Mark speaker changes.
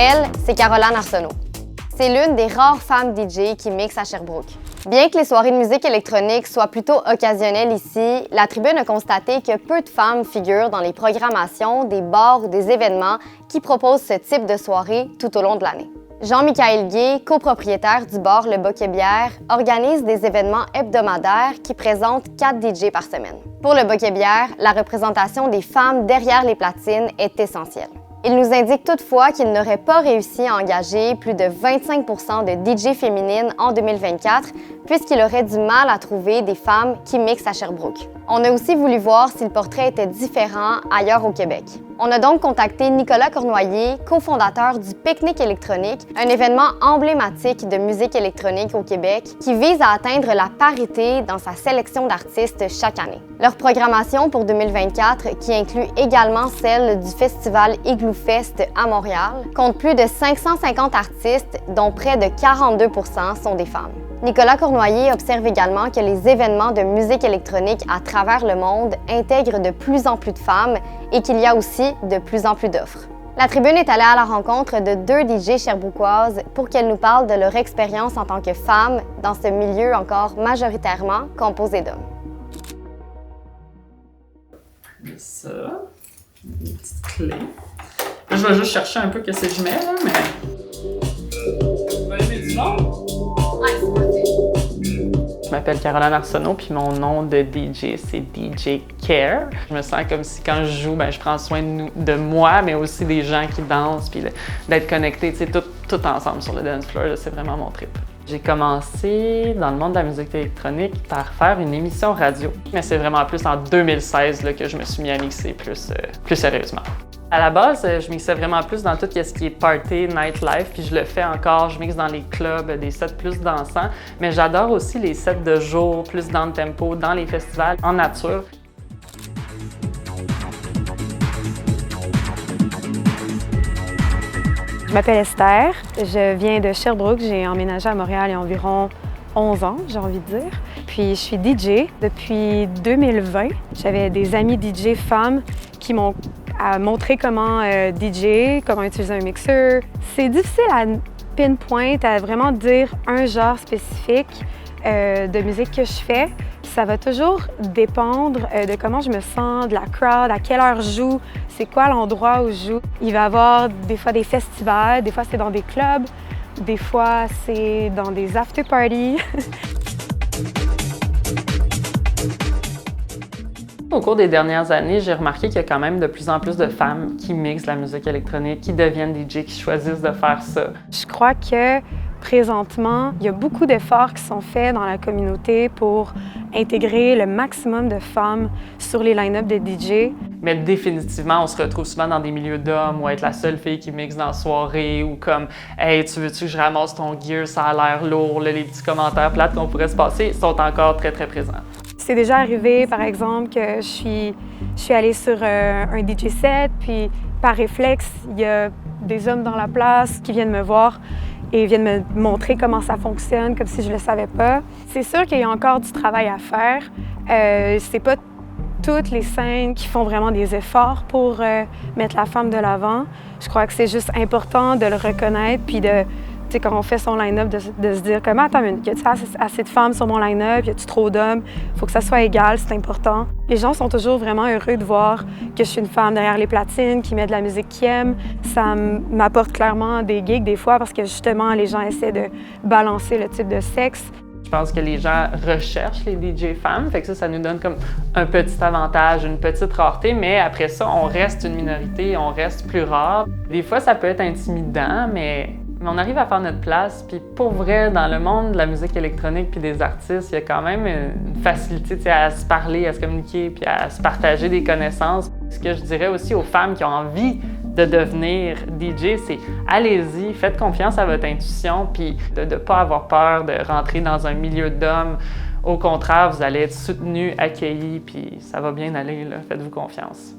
Speaker 1: Elle, c'est Caroline Arsenault. C'est l'une des rares femmes DJ qui mixent à Sherbrooke. Bien que les soirées de musique électronique soient plutôt occasionnelles ici, la Tribune a constaté que peu de femmes figurent dans les programmations des bars ou des événements qui proposent ce type de soirée tout au long de l'année. Jean-Michaël Guay, copropriétaire du bar Le Boquet-Bière, organise des événements hebdomadaires qui présentent 4 DJ par semaine. Pour Le Boquet-Bière, la représentation des femmes derrière les platines est essentielle. Il nous indique toutefois qu'il n'aurait pas réussi à engager plus de 25 % de DJ féminines en 2024, puisqu'il aurait du mal à trouver des femmes qui mixent à Sherbrooke. On a aussi voulu voir si le portrait était différent ailleurs au Québec. On a donc contacté Nicolas Cournoyer, cofondateur du Pique-Nique électronique, un événement emblématique de musique électronique au Québec qui vise à atteindre la parité dans sa sélection d'artistes chaque année. Leur programmation pour 2024, qui inclut également celle du festival Igloo Fest à Montréal, compte plus de 550 artistes, dont près de 42 % sont des femmes. Nicolas Cournoyer observe également que les événements de musique électronique à travers le monde intègrent de plus en plus de femmes et qu'il y a aussi de plus en plus d'offres. La Tribune est allée à la rencontre de 2 DJ sherbrookoises pour qu'elles nous parlent de leur expérience en tant que femmes dans ce milieu encore majoritairement composé d'hommes.
Speaker 2: Ça, une petite clé. Là, je vais juste chercher un peu que c'est que je mets, là, mais... Tu vas aimer du nom?
Speaker 1: Ouais, c'est parti.
Speaker 2: Je m'appelle Caroline Arsenault, puis mon nom de DJ, c'est DJ Care. Je me sens comme si quand je joue, je prends soin de moi, mais aussi des gens qui dansent, puis d'être connectés, tout ensemble sur le dance floor, c'est vraiment mon trip. J'ai commencé dans le monde de la musique électronique par faire une émission radio, mais c'est vraiment plus en 2016 là, que je me suis mis à mixer plus sérieusement. À la base, je mixais vraiment plus dans tout ce qui est party, nightlife, puis je le fais encore. Je mixe dans les clubs, des sets plus dansants, mais j'adore aussi les sets de jour, plus dans le tempo, dans les festivals, en nature.
Speaker 3: Je m'appelle Esther, je viens de Sherbrooke, j'ai emménagé à Montréal il y a environ 11 ans, j'ai envie de dire. Puis je suis DJ depuis 2020. J'avais des amis DJ femmes qui m'ont montré comment DJ, comment utiliser un mixeur. C'est difficile à pinpoint, à vraiment dire un genre spécifique de musique que je fais. Ça va toujours dépendre de comment je me sens, de la crowd, à quelle heure je joue, c'est quoi l'endroit où je joue. Il va y avoir des fois des festivals, des fois c'est dans des clubs, des fois c'est dans des after-parties.
Speaker 2: Au cours des dernières années, j'ai remarqué qu'il y a quand même de plus en plus de femmes qui mixent la musique électronique, qui deviennent DJ, qui choisissent de faire ça.
Speaker 3: Je crois que présentement, il y a beaucoup d'efforts qui sont faits dans la communauté pour intégrer le maximum de femmes sur les line-up de DJ.
Speaker 2: Mais définitivement, on se retrouve souvent dans des milieux d'hommes ou être la seule fille qui mixe dans la soirée ou comme « Hey, tu veux-tu que je ramasse ton gear? Ça a l'air lourd. » Là, les petits commentaires plates qu'on pourrait se passer sont encore très, très présents.
Speaker 3: C'est déjà arrivé, par exemple, que je suis allée sur un DJ set, puis par réflexe, il y a des hommes dans la place qui viennent me voir et viennent me montrer comment ça fonctionne, comme si je ne le savais pas. C'est sûr qu'il y a encore du travail à faire. C'est pas toutes les scènes qui font vraiment des efforts pour mettre la femme de l'avant. Je crois que c'est juste important de le reconnaître, puis de, quand on fait son line-up, de se dire comme « Attends, y a-t-il assez de femmes sur mon line-up? Y a-t-il trop d'hommes? Il faut que ça soit égal, c'est important. » Les gens sont toujours vraiment heureux de voir que je suis une femme derrière les platines, qui met de la musique qu'ils aiment. Ça m'apporte clairement des gigs des fois parce que justement, les gens essaient de balancer le type de sexe.
Speaker 2: Je pense que les gens recherchent les DJ femmes, fait que ça nous donne comme un petit avantage, une petite rareté, mais après ça, on reste une minorité, on reste plus rare. Des fois, ça peut être intimidant, mais on arrive à faire notre place, puis pour vrai, dans le monde de la musique électronique puis des artistes, il y a quand même une facilité à se parler, à se communiquer, puis à se partager des connaissances. Ce que je dirais aussi aux femmes qui ont envie de devenir DJ, c'est allez-y, faites confiance à votre intuition, puis de ne pas avoir peur de rentrer dans un milieu d'hommes. Au contraire, vous allez être soutenus, accueillis, puis ça va bien aller, là. Faites-vous confiance.